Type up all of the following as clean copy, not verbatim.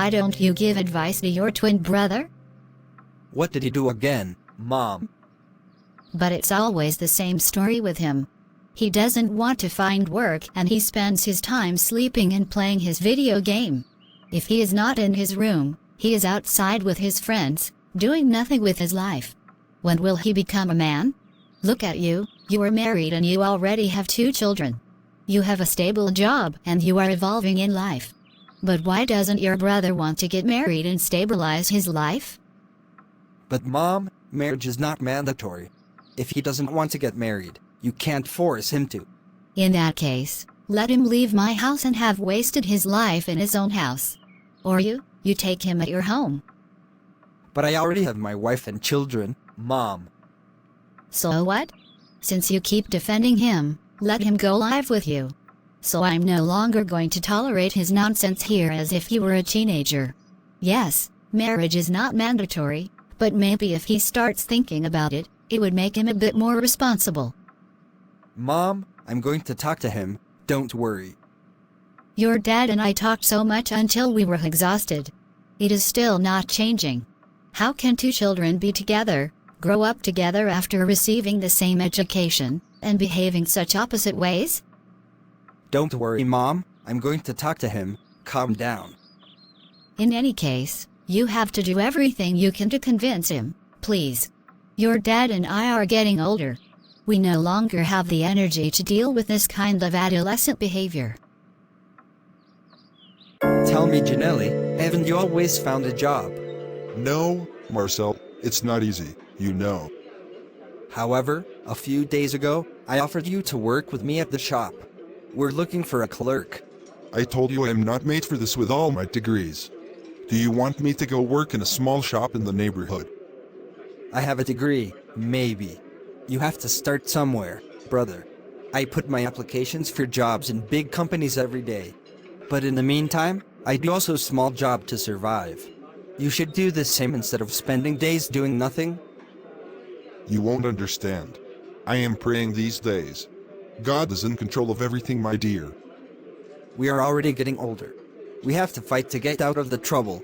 why don't you give advice to your twin brother? What did he do again, Mom? But it's always the same story with him. He doesn't want to find work and he spends his time sleeping and playing his video game. If he is not in his room, he is outside with his friends, doing nothing with his life. When will he become a man? Look at you, you are married and you already have 2 children. You have a stable job and you are evolving in life. But why doesn't your brother want to get married and stabilize his life? But Mom, marriage is not mandatory. If he doesn't want to get married, you can't force him to. In that case, let him leave my house and have wasted his life in his own house. Or you take him at your home. But I already have my wife and children, Mom. So what? Since you keep defending him, let him go live with you. So I'm no longer going to tolerate his nonsense here as if he were a teenager. Yes, marriage is not mandatory, but maybe if he starts thinking about it, it would make him a bit more responsible. Mom, I'm going to talk to him, don't worry. Your dad and I talked so much until we were exhausted. It is still not changing. How can 2 children be together, grow up together after receiving the same education, and behaving such opposite ways? Don't worry, Mom, I'm going to talk to him, calm down. In any case, you have to do everything you can to convince him, please. Your dad and I are getting older. We no longer have the energy to deal with this kind of adolescent behavior. Tell me, Janelli, haven't you always found a job? No, Marcel, it's not easy, you know. However, a few days ago, I offered you to work with me at the shop. We're looking for a clerk. I told you I am not made for this with all my degrees. Do you want me to go work in a small shop in the neighborhood? I have a degree, maybe. You have to start somewhere, brother. I put my applications for jobs in big companies every day. But in the meantime, I do also a small job to survive. You should do the same instead of spending days doing nothing. You won't understand. I am praying these days. God is in control of everything, my dear. We are already getting older. We have to fight to get out of the trouble.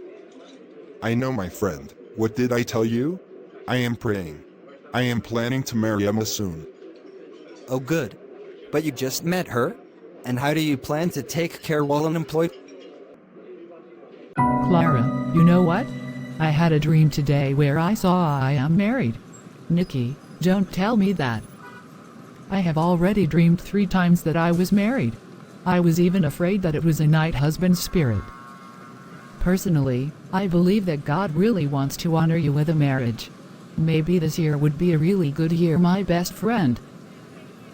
I know, my friend. What did I tell you? I am praying. I am planning to marry Emma soon. Oh good. But you just met her? And how do you plan to take care while unemployed? Clara, you know what? I had a dream today where I saw I am married. Nikki, don't tell me that. I have already dreamed 3 times that I was married. I was even afraid that it was a night husband spirit. Personally, I believe that God really wants to honor you with a marriage. Maybe this year would be a really good year, my best friend.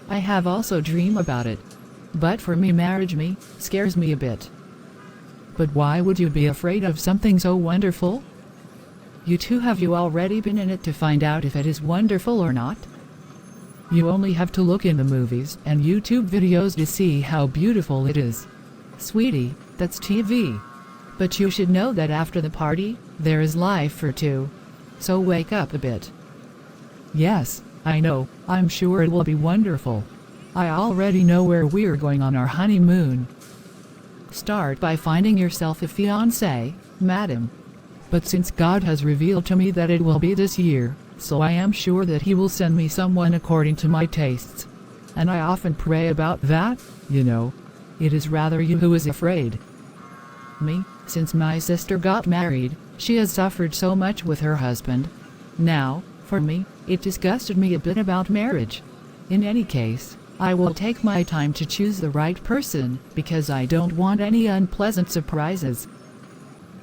I have also dreamed about it. But for me, marriage scares me a bit. But why would you be afraid of something so wonderful? Have you already been in it to find out if it is wonderful or not? You only have to look in the movies and YouTube videos to see how beautiful it is. Sweetie, that's TV. But you should know that after the party, there is life for 2. So wake up a bit. Yes, I know, I'm sure it will be wonderful. I already know where we're going on our honeymoon. Start by finding yourself a fiancé, madam. But since God has revealed to me that it will be this year, so I am sure that He will send me someone according to my tastes. And I often pray about that, you know. It is rather you who is afraid. Me, since my sister got married, she has suffered so much with her husband. Now, for me, it disgusted me a bit about marriage. In any case, I will take my time to choose the right person, because I don't want any unpleasant surprises.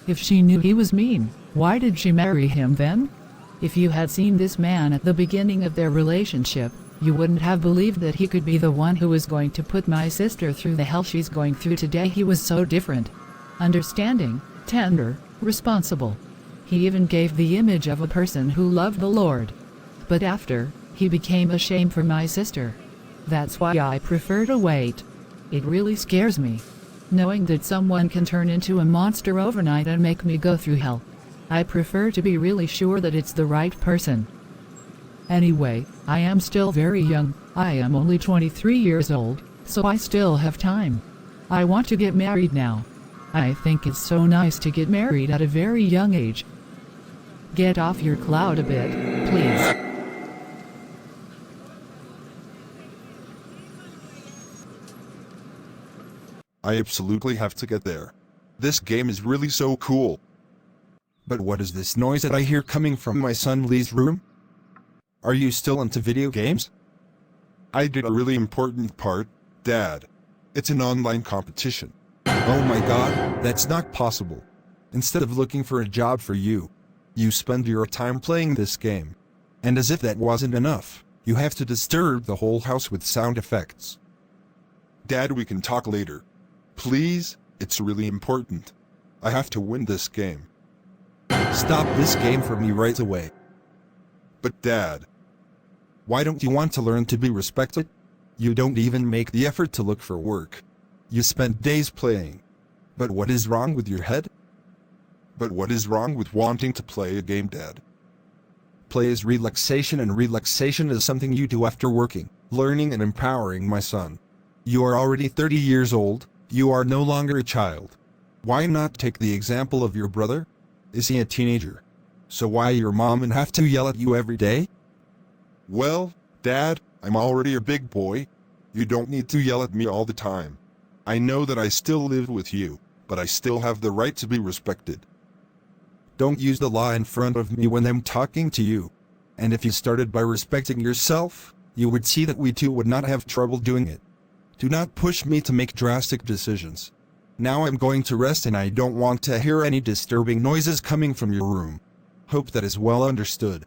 If she knew he was mean, why did she marry him then? If you had seen this man at the beginning of their relationship, you wouldn't have believed that he could be the one who was going to put my sister through the hell she's going through today. He was so different. Understanding, tender, responsible. He even gave the image of a person who loved the Lord. But after, he became a shame for my sister. That's why I prefer to wait. It really scares me, knowing that someone can turn into a monster overnight and make me go through hell. I prefer to be really sure that it's the right person. Anyway, I am still very young. I am only 23 years old, so I still have time. I want to get married now. I think it's so nice to get married at a very young age. Get off your cloud a bit, please. I absolutely have to get there. This game is really so cool. But what is this noise that I hear coming from my son Lee's room? Are you still into video games? I did a really important part, Dad. It's an online competition. Oh my god, that's not possible. Instead of looking for a job for you, you spend your time playing this game. And as if that wasn't enough, you have to disturb the whole house with sound effects. Dad, we can talk later. Please, it's really important. I have to win this game. Stop this game for me right away. But Dad, Why don't you want to learn to be respected? You don't even make the effort to look for work. You spend days playing. But what is wrong with your head? but what is wrong with wanting to play a game, Dad? Play is relaxation, and relaxation is something you do after working, learning and empowering my son. You are already 30 years old, you are no longer a child. Why not take the example of your brother? Is he a teenager? So why your mom and have to yell at you every day? Well, Dad, I'm already a big boy. You don't need to yell at me all the time. I know that I still live with you, but I still have the right to be respected. Don't use the law in front of me when I'm talking to you. And if you started by respecting yourself, you would see that we too would not have trouble doing it. Do not push me to make drastic decisions. Now I'm going to rest, and I don't want to hear any disturbing noises coming from your room. Hope that is well understood.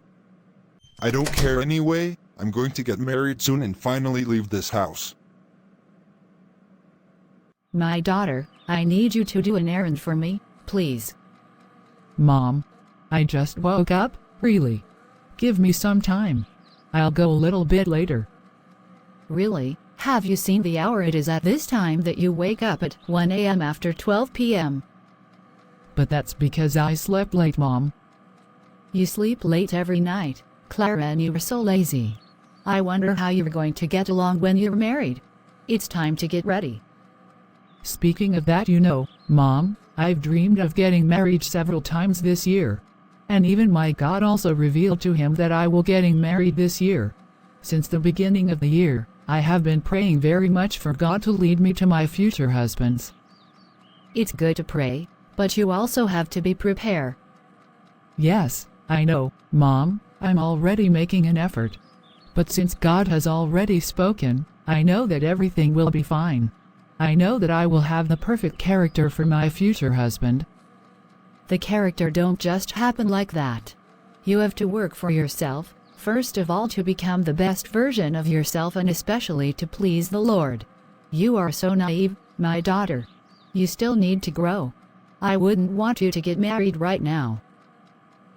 I don't care anyway. I'm going to get married soon and finally leave this house. My daughter, I need you to do an errand for me, please. Mom, I just woke up, really. Give me some time. I'll go a little bit later. Really? Have you seen the hour it is at this time that you wake up at 1 a.m. after 12 p.m.? But that's because I slept late, Mom. You sleep late every night, Clara, and you are so lazy. I wonder how you're going to get along when you're married. It's time to get ready. Speaking of that, Mom, I've dreamed of getting married several times this year. And even my God also revealed to him that I will getting married this year. Since the beginning of the year, I have been praying very much for God to lead me to my future husbands. It's good to pray, but you also have to be prepared. Yes, I know, Mom, I'm already making an effort. But since God has already spoken, I know that everything will be fine. I know that I will have the perfect character for my future husband. The character don't just happen like that. You have to work for yourself, first of all, to become the best version of yourself, and especially to please the Lord. You are so naive, my daughter. You still need to grow. I wouldn't want you to get married right now.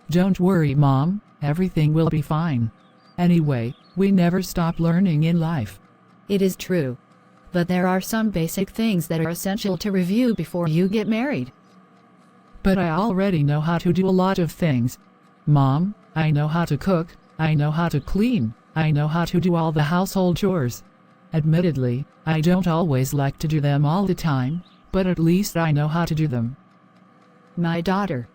Don't worry, Mom, everything will be fine. Anyway, we never stop learning in life. It is true. But there are some basic things that are essential to review before you get married. But I already know how to do a lot of things. Mom, I know how to cook, I know how to clean, I know how to do all the household chores. Admittedly, I don't always like to do them all the time, but at least I know how to do them. My daughter,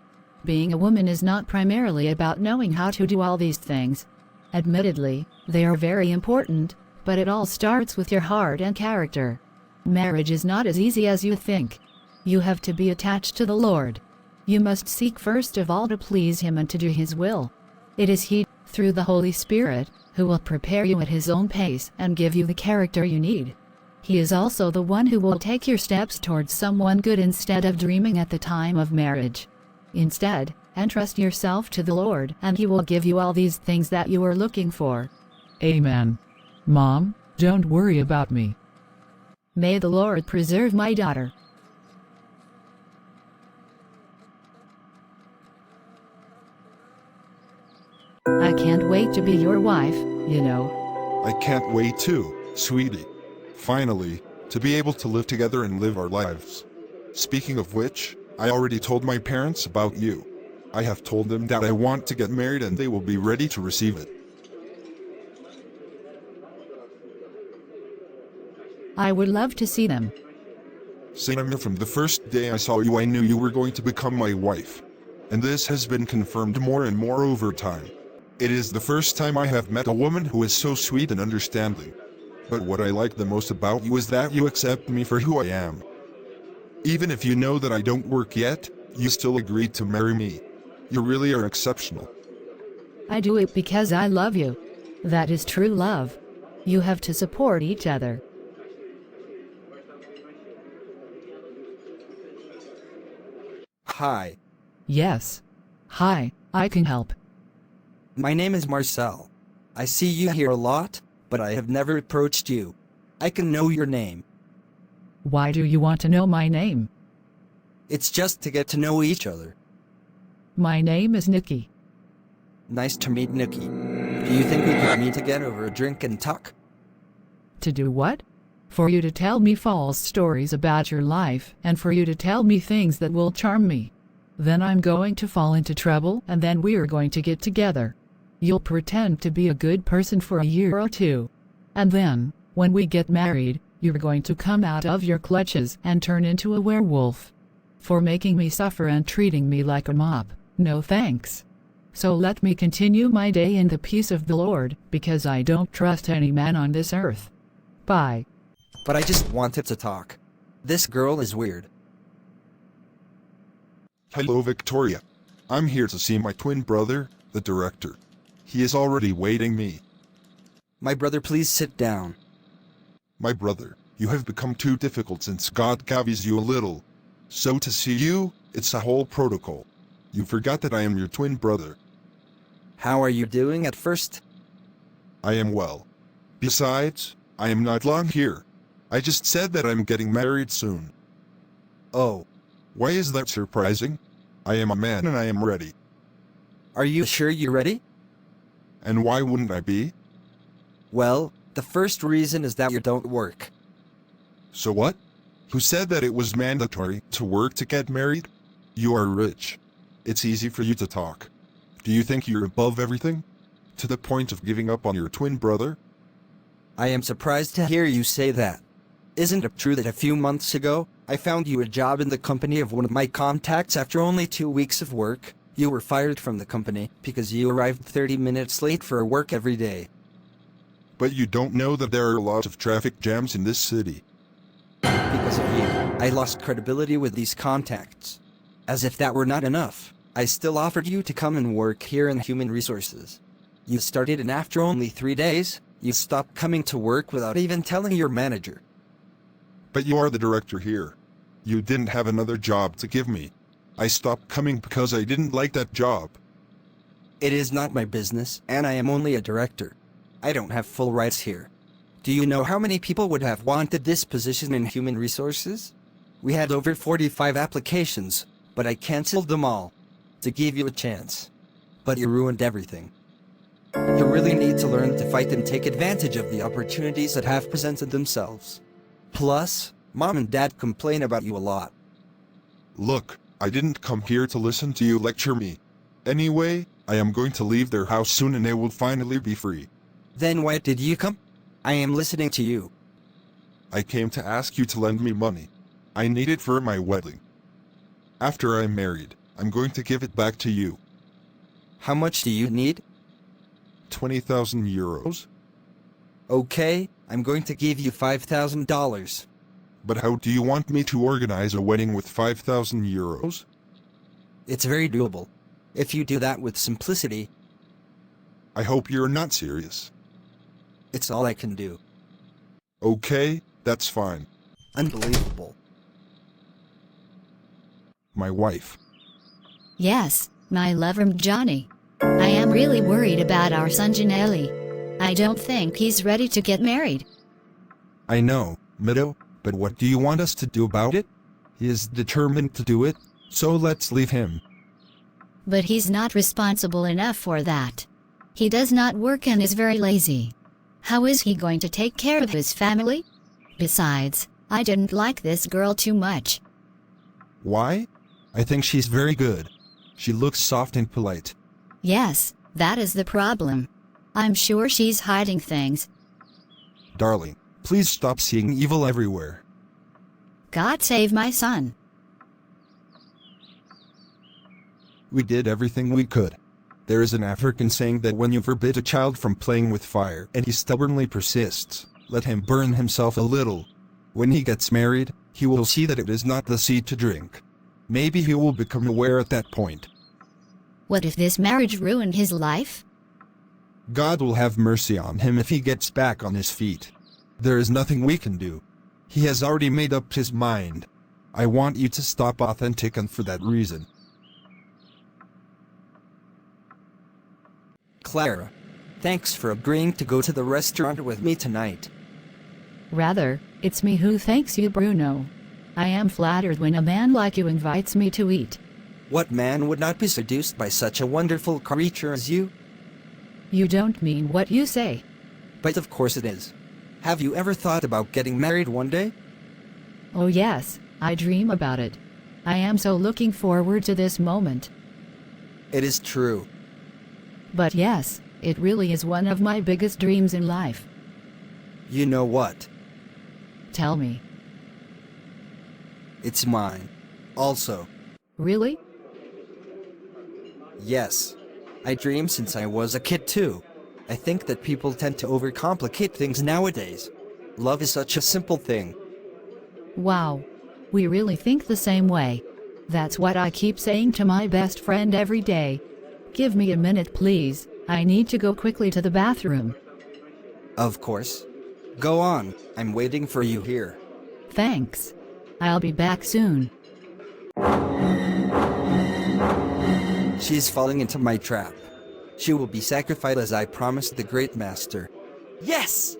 being a woman is not primarily about knowing how to do all these things. Admittedly, they are very important, but it all starts with your heart and character. Marriage is not as easy as you think. You have to be attached to the Lord. You must seek first of all to please Him and to do His will. It is He, through the Holy Spirit, who will prepare you at His own pace and give you the character you need. He is also the one who will take your steps towards someone good instead of dreaming at the time of marriage. Instead, entrust yourself to the Lord, and He will give you all these things that you are looking for. Amen. Mom, don't worry about me. May the Lord preserve my daughter. I can't wait to be your wife, I can't wait too, sweetie. Finally, to be able to live together and live our lives. Speaking of which, I already told my parents about you. I have told them that I want to get married, and they will be ready to receive it. I would love to see them. Sinister, from the first day I saw you, I knew you were going to become my wife. And this has been confirmed more and more over time. It is the first time I have met a woman who is so sweet and understanding. But what I like the most about you is that you accept me for who I am. Even if you know that I don't work yet, you still agreed to marry me. You really are exceptional. I do it because I love you. That is true love. You have to support each other. Hi, Yes. Hi, I can help. my name is Marcel. I see you here a lot, but I have never approached you. I can know your name. Why do you want to know my name? It's just to get to know each other. My name is Nikki. Nice to meet Nikki. Do you think we could meet again over a drink and talk? To do what? For you to tell me false stories about your life, and for you to tell me things that will charm me. Then I'm going to fall into trouble, and then we're going to get together. You'll pretend to be a good person for a year or two. And then, when we get married, you're going to come out of your clutches and turn into a werewolf. For making me suffer and treating me like a mob, no thanks. So let me continue my day in the peace of the Lord, because I don't trust any man on this earth. Bye. But I just wanted to talk. This girl is weird. Hello, Victoria. I'm here to see my twin brother, the director. He is already waiting me. My brother, please sit down. My brother, you have become too difficult since God gave you a little. So to see you, it's a whole protocol. You forgot that I am your twin brother. How are you doing at first? I am well. Besides, I am not long here. I just said that I'm getting married soon. Oh, Why is that surprising? I am a man and I am ready. are you sure you're ready? And why wouldn't I be? Well, the first reason is that you don't work. So what? Who said that it was mandatory to work to get married? You are rich. It's easy for you to talk. Do you think you're above everything? To the point of giving up on your twin brother? I am surprised to hear you say that. Isn't it true that a few months ago, I found you a job in the company of one of my contacts after only 2 weeks of work? You were fired from the company because you arrived 30 minutes late for work every day. But you don't know that there are a lot of traffic jams in this city. Because of you, I lost credibility with these contacts. As if that were not enough, I still offered you to come and work here in human resources. You started, and after only 3 days, you stopped coming to work without even telling your manager. But you are the director here. You didn't have another job to give me. I stopped coming because I didn't like that job. It is not my business, and I am only a director. I don't have full rights here. Do you know how many people would have wanted this position in human resources? We had over 45 applications, but I canceled them all to give you a chance. But you ruined everything. You really need to learn to fight and take advantage of the opportunities that have presented themselves. Plus, Mom and Dad complain about you a lot. Look, I didn't come here to listen to you lecture me. Anyway, I am going to leave their house soon and they will finally be free. Then why did you come? I am listening to you. I came to ask you to lend me money. I need it for my wedding. After I'm married, I'm going to give it back to you. How much do you need? 20,000 euros? Okay, I'm going to give you $5,000. But how do you want me to organize a wedding with 5,000 euros? It's very doable. If you do that with simplicity, I hope you're not serious. it's all I can do. Okay, that's fine. Unbelievable. My wife. Yes, my lover Johnny. I am really worried about our son Janelli. I don't think he's ready to get married. I know, Mido, but what do you want us to do about it? He is determined to do it, so let's leave him. But he's not responsible enough for that. He does not work and is very lazy. How is he going to take care of his family? Besides, I didn't like this girl too much. Why? I think she's very good. She looks soft and polite. Yes, that is the problem. I'm sure she's hiding things. Darling, please stop seeing evil everywhere. God save my son. We did everything we could. There is an African saying that when you forbid a child from playing with fire and he stubbornly persists, let him burn himself a little. When he gets married, he will see that it is not the seed to drink. Maybe he will become aware at that point. What if this marriage ruined his life? God will have mercy on him if he gets back on his feet. There is nothing we can do. He has already made up his mind. I want you to stop authentic and for that reason. Clara, thanks for agreeing to go to the restaurant with me tonight. Rather, it's me who thanks you, Bruno. I am flattered when a man like you invites me to eat. What man would not be seduced by such a wonderful creature as you? You don't mean what you say. But of course it is. Have you ever thought about getting married one day? Oh yes, I dream about it. I am so looking forward to this moment. It is true. But yes, it really is one of my biggest dreams in life. You know what? Tell me. It's mine. Also. Really? Yes. I dream since I was a kid too. I think that people tend to overcomplicate things nowadays. Love is such a simple thing. Wow. We really think the same way. That's what I keep saying to my best friend every day. Give me a minute, please. I need to go quickly to the bathroom. Of course. Go on. I'm waiting for you here. Thanks. I'll be back soon. She is falling into my trap. She will be sacrificed as I promised the great master. Yes!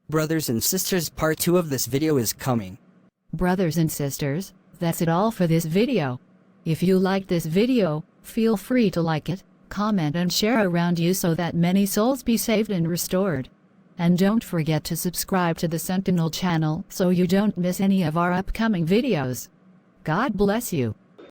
Brothers and sisters, part 2 of this video is coming. Brothers and sisters, that's it all for this video. If you liked this video, feel free to like it, comment and share around you so that many souls be saved and restored. And don't forget to subscribe to the Sentinel channel so you don't miss any of our upcoming videos. God bless you.